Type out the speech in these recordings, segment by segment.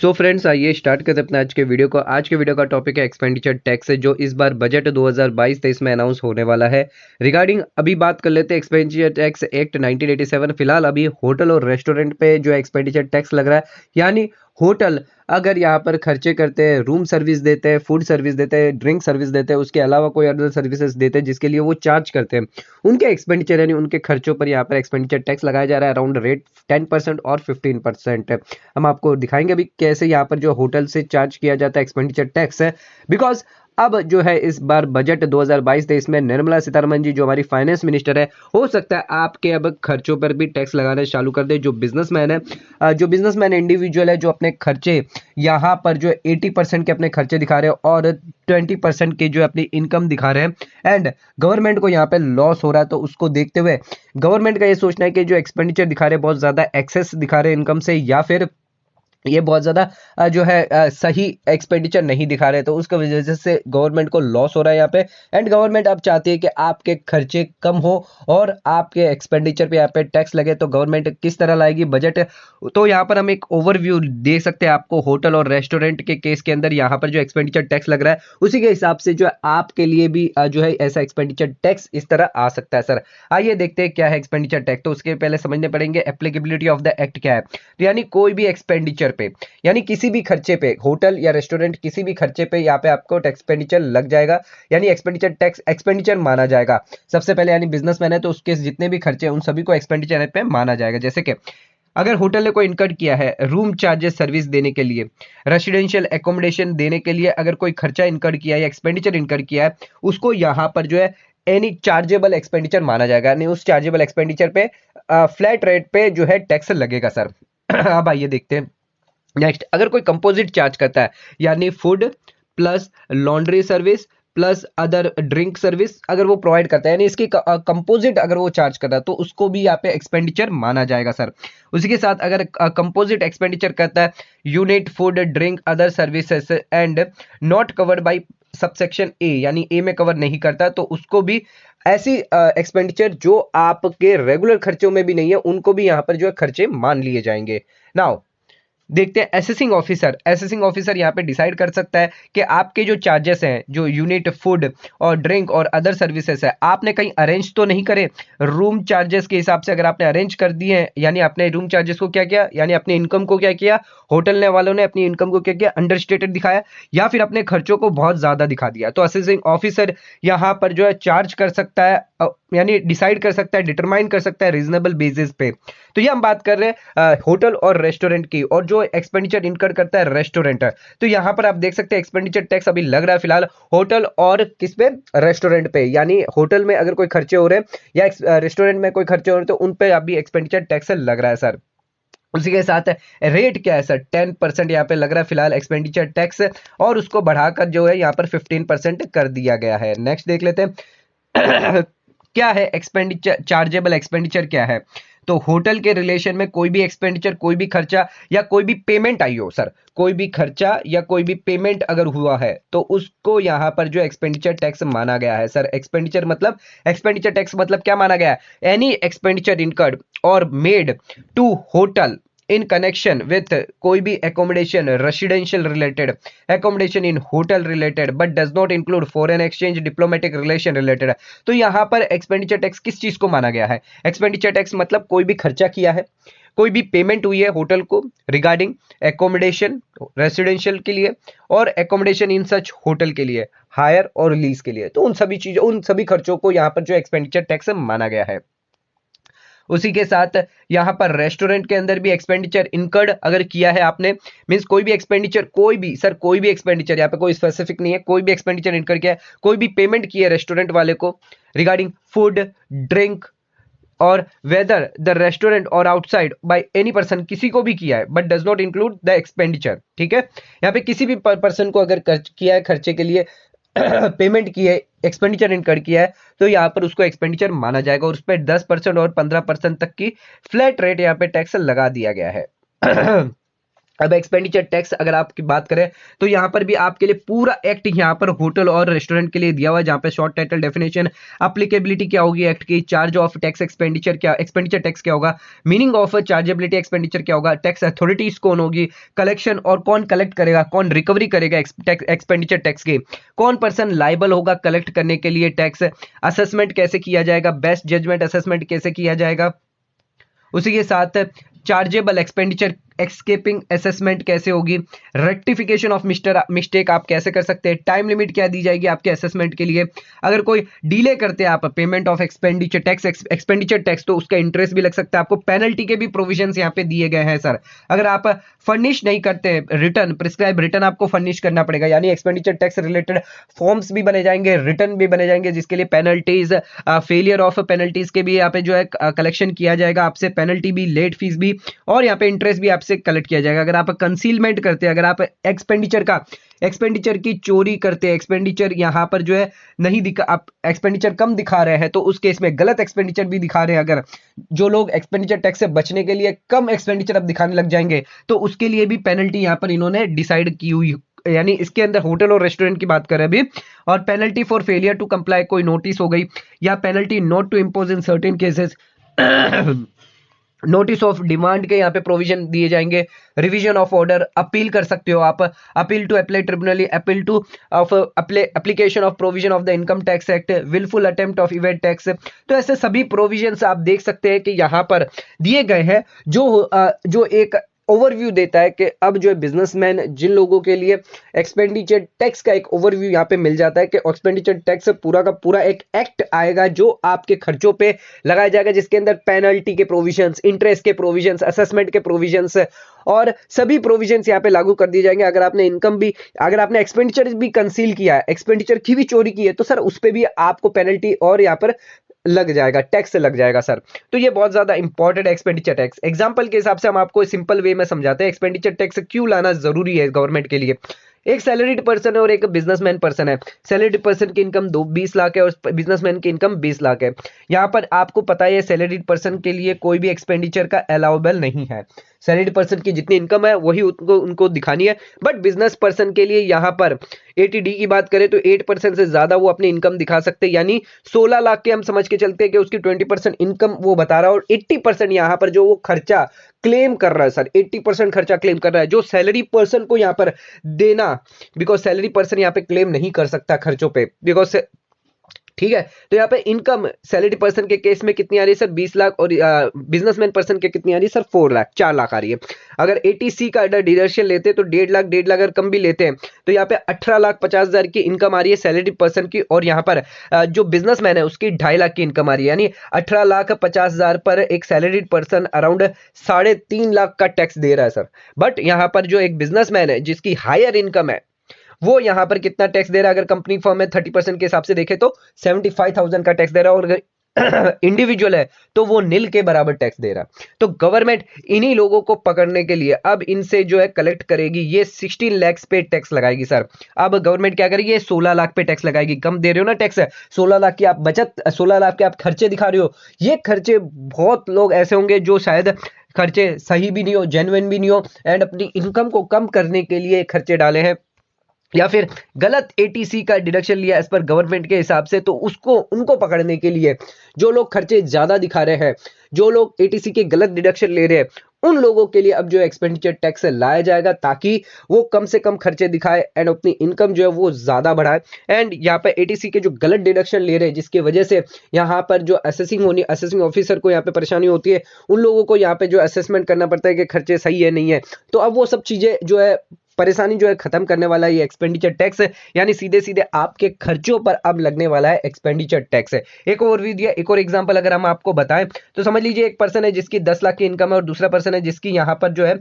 So friends, आइए start करते हैं अपने आज के वीडियो को। आज के वीडियो का टॉपिक है एक्सपेंडिचर टैक्स, जो इस बार बजट 2022-23 में अनाउंस होने वाला है। रिगार्डिंग अभी बात कर लेते हैं एक्सपेंडिचर टैक्स एक्ट 1987। फिलहाल अभी होटल और रेस्टोरेंट पे जो एक्सपेंडिचर टैक्स लग रहा है, यानी होटल अगर यहाँ पर खर्चे करते हैं, रूम सर्विस देते हैं, फूड सर्विस देते हैं, ड्रिंक सर्विस देते हैं, उसके अलावा कोई अदर सर्विसेज देते हैं जिसके लिए वो चार्ज करते हैं, उनके एक्सपेंडिचर यानी उनके खर्चों पर यहाँ पर एक्सपेंडिचर टैक्स लगाया जा रहा है। अराउंड रेट 10% और 15%। हम आपको दिखाएंगे अभी कैसे यहाँ पर जो होटल से चार्ज किया जाता है एक्सपेंडिचर टैक्स है। बिकॉज अब जो है इस बार बजट 2022-23 में निर्मला सीतारमण जी जो हमारी फाइनेंस मिनिस्टर है, हो सकता है आपके अब खर्चों पर भी टैक्स लगाना चालू कर दे। जो बिजनेसमैन है, जो बिजनेसमैन इंडिविजुअल है, जो अपने खर्चे यहाँ पर जो 80% के अपने खर्चे दिखा रहे हैं और 20% के जो अपनी इनकम दिखा रहे हैं, एंड गवर्नमेंट को यहाँ पे लॉस हो रहा है, तो उसको देखते हुए गवर्नमेंट का ये सोचना है कि जो एक्सपेंडिचर दिखा रहे हैं बहुत ज्यादा एक्सेस दिखा रहे हैं इनकम से, या फिर ये बहुत ज्यादा जो है सही एक्सपेंडिचर नहीं दिखा रहे, तो उसकी वजह से गवर्नमेंट को लॉस हो रहा है यहाँ पे। एंड गवर्नमेंट अब चाहती है कि आपके खर्चे कम हो और आपके एक्सपेंडिचर पे यहाँ पे टैक्स लगे। तो गवर्नमेंट किस तरह लाएगी बजट, तो यहाँ पर हम एक ओवरव्यू दे सकते हैं आपको होटल और रेस्टोरेंट के केस के अंदर। यहाँ पर जो एक्सपेंडिचर टैक्स लग रहा है उसी के हिसाब से जो है आपके लिए भी जो है ऐसा एक्सपेंडिचर टैक्स इस तरह आ सकता है। सर आइए देखते हैं क्या है एक्सपेंडिचर टैक्स। तो उसके पहले समझने पड़ेंगे एप्लीकेबिलिटी ऑफ द एक्ट क्या है। तो यानी कोई भी एक्सपेंडिचर पे, यानी किसी भी खर्चे पे, होटल या रेस्टोरेंट किसी भी खर्चे पे यहाँ पे आपको एक्सपेंडिचर लग जाएगा, यानी एक्सपेंडिचर टैक्स एक्सपेंडिचर माना जाएगा। सबसे पहले यानी बिजनेसमैन है तो उसके जितने भी खर्चे हैं उन सभी को एक्सपेंडिचर पे माना जाएगा। जैसे कि अगर होटल ने कोई इनकम किया है रूम चार्जेस सर्विस देने के लिए, रेसिडेंशियल एकोमोडेशन देने के लिए, अगर कोई खर्चा इनकर किया है या एक्सपेंडिचर इनकर किया है, उसको यहाँ पर जो है एनी चार्जेबल एक्सपेंडिचर माना जाएगा, यानी उस चार्जेबल एक्सपेंडिचर पे फ्लैट रेट पे जो है टैक्स लगेगा। सर अब आइए देखते हैं नेक्स्ट। अगर कोई कंपोजिट चार्ज करता है, यानी food plus laundry service plus other drink service अगर वो प्रोवाइड करता है, यानी इसकी कंपोजिट अगर वो चार्ज कर रहा है, तो उसको भी यहाँ पे एक्सपेंडिचर माना जाएगा। सर उसी के साथ अगर कंपोजिट एक्सपेंडिचर करता है unit food drink other services and not covered by subsection A, यानी ए में कवर नहीं करता, तो उसको भी ऐसी एक्सपेंडिचर जो आपके रेगुलर खर्चों में भी नहीं है उनको भी यहाँ पर जो है खर्चे मान लिए जाएंगे। नाउ देखते हैं असेसिंग ऑफिसर। असेसिंग ऑफिसर यहाँ पे डिसाइड कर सकता है कि आपके जो चार्जेस हैं, जो यूनिट फूड और ड्रिंक और अदर सर्विसेज है, आपने कहीं अरेंज तो नहीं करे। रूम चार्जेस के हिसाब से अगर आपने अरेंज कर दिए हैं, यानी आपने रूम चार्जेस को क्या किया, यानी अपनी इनकम को क्या किया, होटल वालों ने अपनी इनकम को क्या किया, अंडरस्टेटेड दिखाया, या फिर अपने खर्चों को बहुत ज्यादा दिखा दिया, तो असेसिंग ऑफिसर यहाँ पर जो है चार्ज कर सकता है, यानी डिसाइड कर सकता है, डिटरमाइन कर सकता है रीजनेबल बेसिस पे। तो ये हम बात कर रहे हैं होटल और रेस्टोरेंट की, और जो एक्सपेंडिचर इनकर करता है रेस्टोरेंट, तो यहां पर आप देख सकते हैं एक्सपेंडिचर टैक्स अभी लग रहा है फिलहाल होटल और किस पे, रेस्टोरेंट पे। यानी होटल में अगर कोई खर्चे हो रहे हैं या रेस्टोरेंट में कोई खर्चे हो रहे हैं, तो उन पे अभी एक्सपेंडिचर टैक्स लग रहा है। सर उसी के साथ रेट क्या है सर, 10% यहाँ पे लग रहा है फिलहाल एक्सपेंडिचर टैक्स, और उसको बढ़ाकर जो है यहाँ पर 15% कर दिया गया है। नेक्स्ट देख लेते हैं क्या है एक्सपेंडिचर, चार्जेबल एक्सपेंडिचर क्या है। तो होटल के रिलेशन में कोई भी एक्सपेंडिचर, कोई भी खर्चा या कोई भी पेमेंट आई हो, सर कोई भी खर्चा या कोई भी पेमेंट अगर हुआ है, तो उसको यहां पर जो एक्सपेंडिचर टैक्स माना गया है। सर एक्सपेंडिचर टैक्स मतलब क्या माना गया है, एनी एक्सपेंडिचर इनकर्ड और made to hotel in connection with कोई भी accommodation residential related, accommodation in hotel related but does not include foreign exchange diplomatic relation related। तो यहां पर एक्सपेंडिचर टैक्स किस चीज को माना गया है, एक्सपेंडिचर टैक्स मतलब कोई भी खर्चा किया है, कोई भी पेमेंट हुई है होटल को रिगार्डिंग एकोमोडेशन रेसिडेंशियल के लिए और एकोमोडेशन इन सच होटल के लिए, हायर और लीज के लिए, तो उन सभी चीजों, उन सभी खर्चों को यहां पर जो एक्सपेंडिचर टैक्स माना गया है। उसी के साथ यहां पर रेस्टोरेंट के अंदर भी एक्सपेंडिचर इनकर्ड अगर किया है आपने, मींस कोई भी एक्सपेंडिचर, कोई भी सर कोई भी एक्सपेंडिचर, यहां पे कोई स्पेसिफिक नहीं है, कोई भी एक्सपेंडिचर इनकर किया है, कोई भी पेमेंट की है रेस्टोरेंट वाले को रिगार्डिंग फूड ड्रिंक, और वेदर द रेस्टोरेंट और आउटसाइड बाय एनी पर्सन, किसी को भी किया है but does not include the expenditure. ठीक है, यहाँ पे किसी भी पर्सन को अगर किया है खर्चे के लिए पेमेंट की है, एक्सपेंडिचर इनकर किया है, तो यहाँ पर उसको एक्सपेंडिचर माना जाएगा और उस पर 10% और 15% तक की फ्लैट रेट यहाँ पे टैक्स लगा दिया गया है। अब एक्सपेंडिचर टैक्स अगर आपकी बात करें तो यहाँ पर भी आपके लिए पूरा एक्ट यहाँ पर होटल और रेस्टोरेंट के लिए दिया हुआ है, जहाँ पे शॉर्ट टाइटल डेफिनेशन, एप्लीकेबिलिटी क्या होगी एक्ट की, चार्ज ऑफ टैक्स एक्सपेंडिचर क्या, एक्सपेंडिचर टैक्स क्या होगा, मीनिंग ऑफ चार्जेबिलिटी एक्सपेंडिचर क्या होगा, टैक्स अथॉरिटीज कौन होगी, कलेक्शन और कौन कलेक्ट करेगा, कौन रिकवरी करेगा एक्सपेंडिचर टैक्स की, कौन पर्सन लाइबल होगा कलेक्ट करने के लिए टैक्स, असेसमेंट कैसे किया जाएगा, बेस्ट जजमेंट असेसमेंट कैसे किया जाएगा, उसी के साथ चार्जेबल एक्सपेंडिचर एस्केपिंग असेसमेंट कैसे होगी, रेक्टिफिकेशन ऑफ मिस्टेक आप कैसे कर सकते हैं, टाइम लिमिट क्या दी जाएगी आपके असेसमेंट के लिए, अगर कोई डिले करते हैं आप पेमेंट ऑफ एक्सपेंडिचर टैक्स तो उसका इंटरेस्ट भी लग सकता है आपको, पेनल्टी के भी प्रोविजंस यहाँ पे दिए गए हैं सर। अगर आप फर्निश नहीं करते रिटर्न, प्रिस्क्राइब रिटर्न आपको फर्निश करना पड़ेगा, यानी एक्सपेंडिचर टैक्स रिलेटेड फॉर्म्स भी बने जाएंगे, रिटर्न भी बने जाएंगे, जिसके लिए पेनल्टीज, फेलियर ऑफ पेनल्टीज के भी यहाँ पे जो है कलेक्शन किया जाएगा आपसे, पेनल्टी भी, लेट फीस भी, और यहाँ पे इंटरेस्ट भी आपसे कलेक्ट किया जाएगा। अगर आप कंसीलमेंट करते हैं, अगर आप एक्सपेंडिचर की चोरी करते हैं, एक्सपेंडिचर यहाँ पर जो है नहीं दिखा, आप एक्सपेंडिचर कम दिखा रहे हैं तो उस केस में गलत एक्सपेंडिचर भी दिखा रहे हैं, अगर जो लोग एक्सपेंडिचर टैक्स से बचने के लिए कम एक्सपेंडिचर अब दिखाने लग जाएंगे तो उसके लिए भी पेनल्टी यहाँ पर इन्होंने डिसाइड की हुई, यानी इसके अंदर होटल और रेस्टोरेंट की बात करें अभी। और penalty for failure to comply, कोई नोटिस हो गई, या penalty not to impose in certain cases, notice of demand के यहाँ पे प्रोविजन दिए जाएंगे, रिवीजन ऑफ ऑर्डर, अपील कर सकते हो आप, appeal to apply tribunal, appeal to of application of provision of the income tax act, wilful attempt of evade tax. तो ऐसे सभी प्रोविजंस आप देख सकते हैं कि यहाँ पर दिए गए हैं, जो एक ओवरव्यू देता है कि अब जो है बिजनेसमैन, जिन लोगों के लिए एक्सपेंडिचर टैक्स का एक ओवरव्यू यहाँ पे मिल जाता है कि एक्सपेंडिचर टैक्स पूरा का पूरा एक एक्ट आएगा जो आपके खर्चों पे लगाया जाएगा, जिसके अंदर पेनल्टी के प्रोविजंस, इंटरेस्ट के प्रोविजंस, असेसमेंट के प्रोविजंस और सभी प्रोविजंस यहाँ पे लागू कर दिए जाएंगे। अगर आपने एक्सपेंडिचर भी कंसील किया है, एक्सपेंडिचर की भी चोरी की है, तो सर उस पर भी आपको पेनल्टी और यहाँ पर लग जाएगा, टैक्स लग जाएगा सर। तो ये बहुत ज्यादा इंपॉर्टेंट है एक्सपेंडिचर टैक्स। एग्जांपल के हिसाब से हम आपको सिंपल वे में समझाते हैं एक्सपेंडिचर टैक्स क्यों लाना जरूरी है गवर्नमेंट के लिए। एक सैलरीड पर्सन है और एक बिजनेसमैन पर्सन है। सैलरीड पर्सन की इनकम 20 लाख है और बिजनेसमैन की इनकम 20 लाख है। यहाँ पर आपको पता है सैलरीड पर्सन के लिए कोई भी एक्सपेंडिचर का अलाउबल नहीं है। सैलरीड पर्सन की जितनी इनकम है वही उनको दिखानी है। बट बिजनेस पर्सन के लिए यहाँ पर 80D की बात करें तो 8% से ज्यादा वो अपनी इनकम दिखा सकते हैं, यानी 16 लाख के हम समझ के चलते हैं कि उसकी 20% इनकम वो बता रहा है और 80% यहाँ पर जो वो खर्चा क्लेम कर रहा है सर, 80% खर्चा क्लेम कर रहा है जो सैलरी पर्सन को यहाँ पर देना, बिकॉज सैलरी पर्सन यहाँ पे क्लेम नहीं कर सकता खर्चों पे, बिकॉज ठीक है। तो यहाँ पे इनकम सैलरी पर्सन के केस में कितनी आ रही है सर 20 लाख और बिजनेसमैन पर्सन के कितनी आ रही है सर 4 लाख आ रही है। अगर 80C का डिडक्शन लेते हैं तो 1.5 लाख अगर कम भी लेते हैं तो यहाँ पे 18,50,000 की इनकम आ रही है सैलरी पर्सन की, और यहाँ पर जो बिजनेसमैन है उसकी 2.5 लाख की इनकम आ रही है, यानी 18,50,000 पर एक सैलरी पर्सन अराउंड 3.5 लाख का टैक्स दे रहा है सर। बट यहाँ पर जो एक बिजनेसमैन है जिसकी हायर इनकम है वो यहां पर कितना टैक्स दे रहा है, अगर कंपनी फर्म में 30% के हिसाब से देखे तो 75,000 का टैक्स दे रहा है, और अगर इंडिविजुअल है तो वो नील के बराबर टैक्स दे रहा है। तो गवर्नमेंट इन्हीं लोगों को पकड़ने के लिए अब इनसे जो है कलेक्ट करेगी, ये 16 लाख पे टैक्स लगाएगी सर। अब गवर्नमेंट क्या करेगी, 16 लाख पे टैक्स लगाएगी। कम दे रहे हो ना टैक्स, 16 लाख की आप बचत, 16 लाख के आप खर्चे दिखा रहे हो। ये खर्चे बहुत लोग ऐसे होंगे जो शायद खर्चे सही भी नहीं हो, जेन्युइन भी नहीं हो, एंड अपनी इनकम को कम करने के लिए खर्चे डाले हैं, या फिर गलत 80C का डिडक्शन लिया एज पर गवर्नमेंट के हिसाब से। तो उनको पकड़ने के लिए जो लोग खर्चे ज्यादा दिखा रहे हैं, जो लोग 80C के गलत डिडक्शन ले रहे हैं, उन लोगों के लिए अब जो एक्सपेंडिचर टैक्स लाया जाएगा ताकि वो कम से कम खर्चे दिखाए एंड अपनी इनकम जो है वो ज्यादा बढ़ाए। एंड यहाँ पर 80C के जो गलत डिडक्शन ले रहे हैं जिसकी वजह से यहाँ पर जो असेसिंग ऑफिसर को यहाँ पे परेशानी होती है, उन लोगों को यहाँ पे जो असेसमेंट करना पड़ता है कि खर्चे सही है नहीं है, तो अब वो सब चीजें जो है परेशानी जो है खत्म करने वाला है ये एक्सपेंडिचर टैक्स, यानी सीधे सीधे आपके खर्चों पर अब लगने वाला है एक्सपेंडिचर टैक्स। एक ओवरव्यू दिया, एक और एग्जांपल अगर हम आपको बताएं तो समझ लीजिए एक पर्सन है जिसकी 10 लाख की इनकम है और दूसरा पर्सन है जिसकी यहाँ पर जो है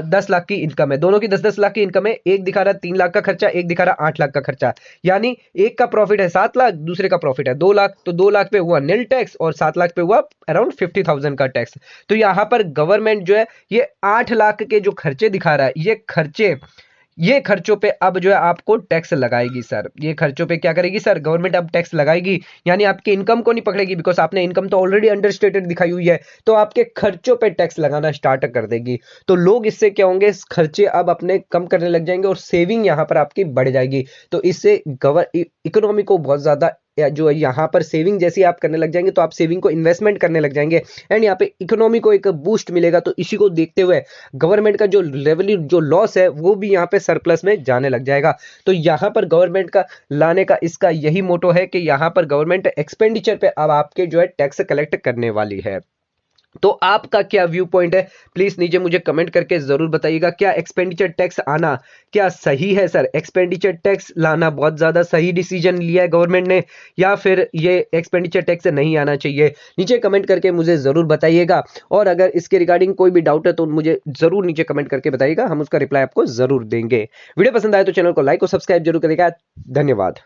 10 लाख की इनकम है। दोनों की 10-10 लाख की इनकम है। एक दिखा रहा है 3 लाख का खर्चा, एक दिखा रहा 8 लाख का खर्चा, यानी एक का प्रॉफिट है 7 लाख, दूसरे का प्रॉफिट है 2 लाख। तो 2 लाख पे हुआ नील टैक्स और 7 लाख पे हुआ अराउंड 50,000 का टैक्स। तो यहाँ पर गवर्नमेंट जो है ये 8 लाख के जो खर्चे दिखा रहा है, ये खर्चे ये खर्चों पे अब जो है आपको टैक्स लगाएगी सर। ये खर्चों पे क्या करेगी सर, गवर्नमेंट अब टैक्स लगाएगी, यानी आपकी इनकम को नहीं पकड़ेगी, बिकॉज आपने इनकम तो ऑलरेडी अंडरस्टेटेड दिखाई हुई है, तो आपके खर्चों पे टैक्स लगाना स्टार्ट कर देगी। तो लोग इससे क्या होंगे, खर्चे अब अपने कम करने लग जाएंगे और सेविंग यहाँ पर आपकी बढ़ जाएगी। तो इससे इकोनॉमी को बहुत ज्यादा जो है यहाँ पर सेविंग जैसी आप करने लग जाएंगे, तो आप सेविंग को इन्वेस्टमेंट करने लग जाएंगे एंड यहाँ पे इकोनॉमी को एक बूस्ट मिलेगा। तो इसी को देखते हुए गवर्नमेंट का जो रेवेन्यू जो लॉस है वो भी यहाँ पे सरप्लस में जाने लग जाएगा। तो यहाँ पर गवर्नमेंट का लाने का इसका यही मोटो है कि यहाँ पर गवर्नमेंट एक्सपेंडिचर पे अब आपके जो है टैक्स कलेक्ट करने वाली है। तो आपका क्या व्यू पॉइंट है, प्लीज नीचे मुझे कमेंट करके जरूर बताइएगा। क्या एक्सपेंडिचर टैक्स आना क्या सही है सर, एक्सपेंडिचर टैक्स लाना बहुत ज्यादा सही डिसीजन लिया है गवर्नमेंट ने, या फिर ये एक्सपेंडिचर टैक्स नहीं आना चाहिए? नीचे कमेंट करके मुझे जरूर बताइएगा। और अगर इसके रिगार्डिंग कोई भी डाउट है तो मुझे जरूर नीचे कमेंट करके बताइएगा, हम उसका रिप्लाई आपको जरूर देंगे। वीडियो पसंद आए तो चैनल को लाइक और सब्सक्राइब जरूर करिएगा। धन्यवाद।